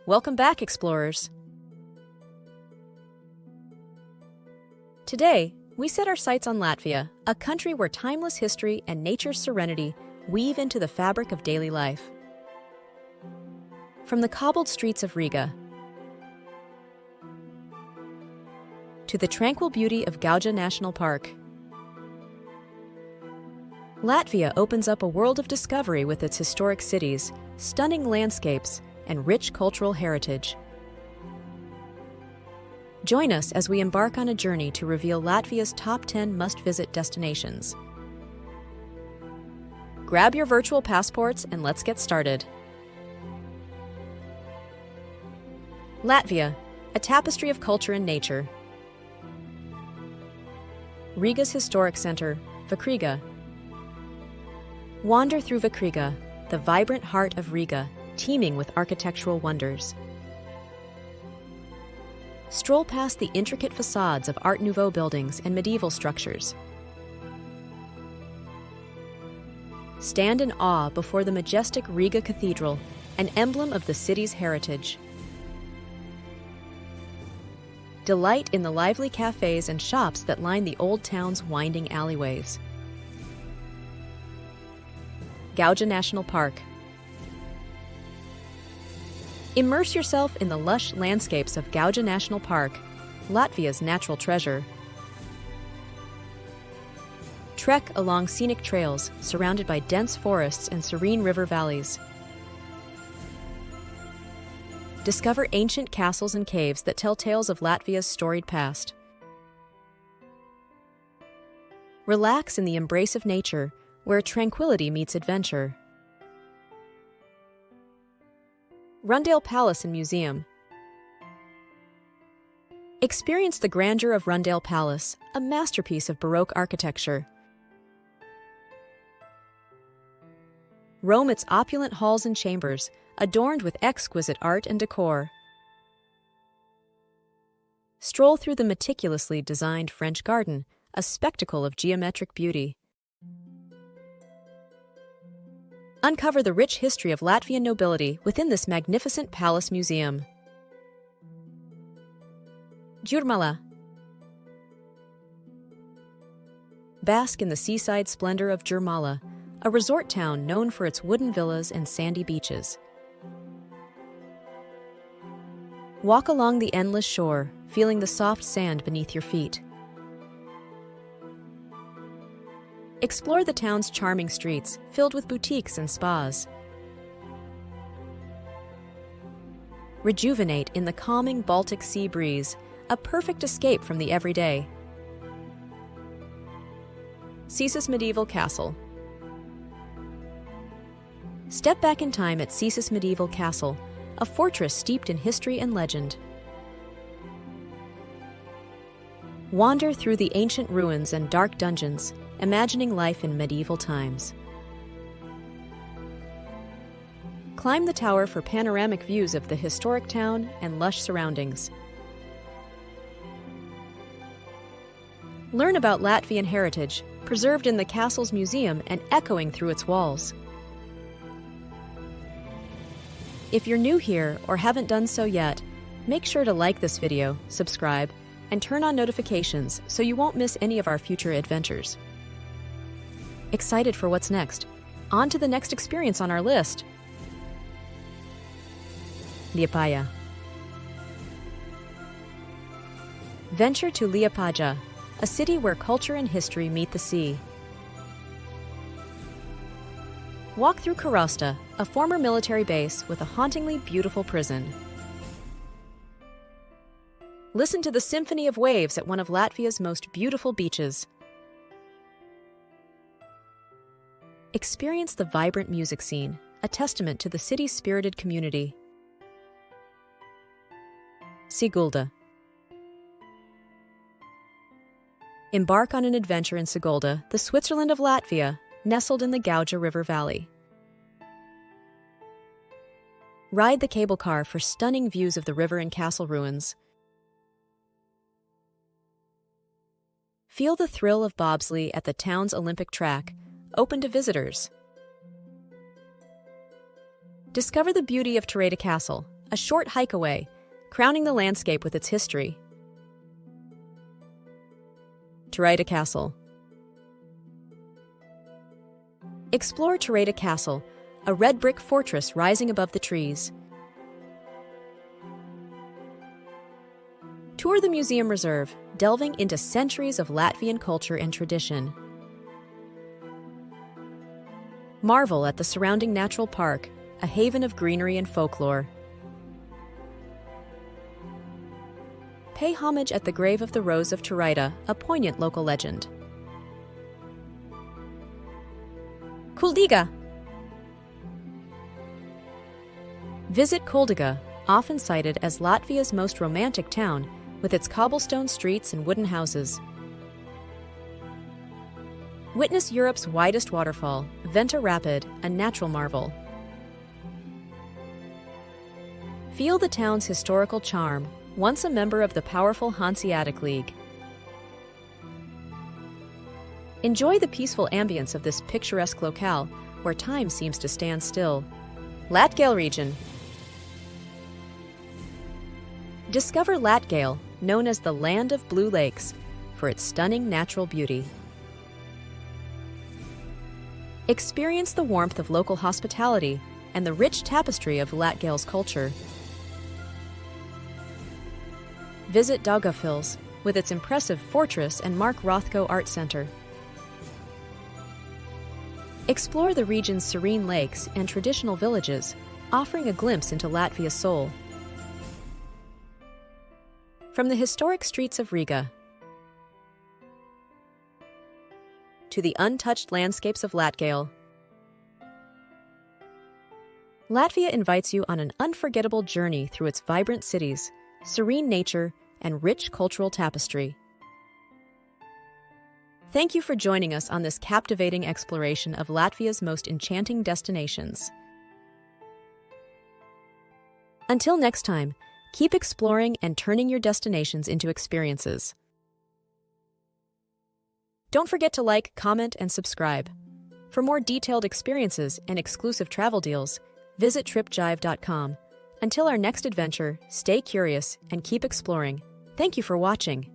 Welcome back, explorers. Today, we set our sights on Latvia, a country where timeless history and nature's serenity weave into the fabric of daily life. From the cobbled streets of Riga to the tranquil beauty of Gauja National Park, Latvia opens up a world of discovery with its historic cities, stunning landscapes, and rich cultural heritage. Join us as we embark on a journey to reveal Latvia's top 10 must-visit destinations. Grab your virtual passports and let's get started. Latvia, a tapestry of culture and nature. Riga's historic center, Vakriga. Wander through Vakriga, the vibrant heart of Riga, teeming with architectural wonders. Stroll past the intricate facades of Art Nouveau buildings and medieval structures. Stand in awe before the majestic Riga Cathedral, an emblem of the city's heritage. Delight in the lively cafes and shops that line the old town's winding alleyways. Gauja National Park. Immerse yourself in the lush landscapes of Gauja National Park, Latvia's natural treasure. Trek along scenic trails surrounded by dense forests and serene river valleys. Discover ancient castles and caves that tell tales of Latvia's storied past. Relax in the embrace of nature, where tranquility meets adventure. Rundāle Palace and Museum. Experience the grandeur of Rundāle Palace, a masterpiece of baroque architecture. Roam its opulent halls and chambers, adorned with exquisite art and decor. Stroll through the meticulously designed French garden, a spectacle of geometric beauty. Uncover the rich history of Latvian nobility within this magnificent palace museum. Jurmala. Bask in the seaside splendor of Jurmala, a resort town known for its wooden villas and sandy beaches. Walk along the endless shore, feeling the soft sand beneath your feet. Explore the town's charming streets, filled with boutiques and spas. Rejuvenate in the calming Baltic Sea breeze, a perfect escape from the everyday. Cesis Medieval Castle. Step back in time at Cesis Medieval Castle, a fortress steeped in history and legend. Wander through the ancient ruins and dark dungeons, imagining life in medieval times. Climb the tower for panoramic views of the historic town and lush surroundings. Learn about Latvian heritage, preserved in the castle's museum and echoing through its walls. If you're new here or haven't done so yet, make sure to like this video, subscribe, and turn on notifications so you won't miss any of our future adventures. Excited for what's next? On to the next experience on our list. Liepaja. Venture to Liepaja, a city where culture and history meet the sea. Walk through Karosta, a former military base with a hauntingly beautiful prison. Listen to the symphony of waves at one of Latvia's most beautiful beaches. Experience the vibrant music scene, a testament to the city's spirited community. Sigulda. Embark on an adventure in Sigulda, the Switzerland of Latvia, nestled in the Gauja River Valley. Ride the cable car for stunning views of the river and castle ruins. Feel the thrill of bobsleigh at the town's Olympic track, open to visitors. Discover the beauty of Rundāle Castle, a short hike away, crowning the landscape with its history. Rundāle Castle. Explore Rundāle Castle, a red brick fortress rising above the trees. Tour the museum reserve, delving into centuries of Latvian culture and tradition. Marvel at the surrounding natural park, a haven of greenery and folklore. Pay homage at the grave of the Rose of Rundāle, a poignant local legend. Kuldiga. Visit Kuldiga, often cited as Latvia's most romantic town, with its cobblestone streets and wooden houses. Witness Europe's widest waterfall, Venta Rapid, a natural marvel. Feel the town's historical charm, once a member of the powerful Hanseatic League. Enjoy the peaceful ambience of this picturesque locale, where time seems to stand still. Latgale region. Discover Latgale, known as the Land of Blue Lakes, for its stunning natural beauty. Experience the warmth of local hospitality and the rich tapestry of Latgale's culture. Visit Daugavpils, with its impressive fortress and Mark Rothko Art Center. Explore the region's serene lakes and traditional villages, offering a glimpse into Latvia's soul. From the historic streets of Riga to the untouched landscapes of Latgale, Latvia invites you on an unforgettable journey through its vibrant cities, serene nature, and rich cultural tapestry. Thank you for joining us on this captivating exploration of Latvia's most enchanting destinations. Until next time, keep exploring and turning your destinations into experiences. Don't forget to like, comment, and subscribe. For more detailed experiences and exclusive travel deals, visit TripJive.com. Until our next adventure, stay curious and keep exploring. Thank you for watching.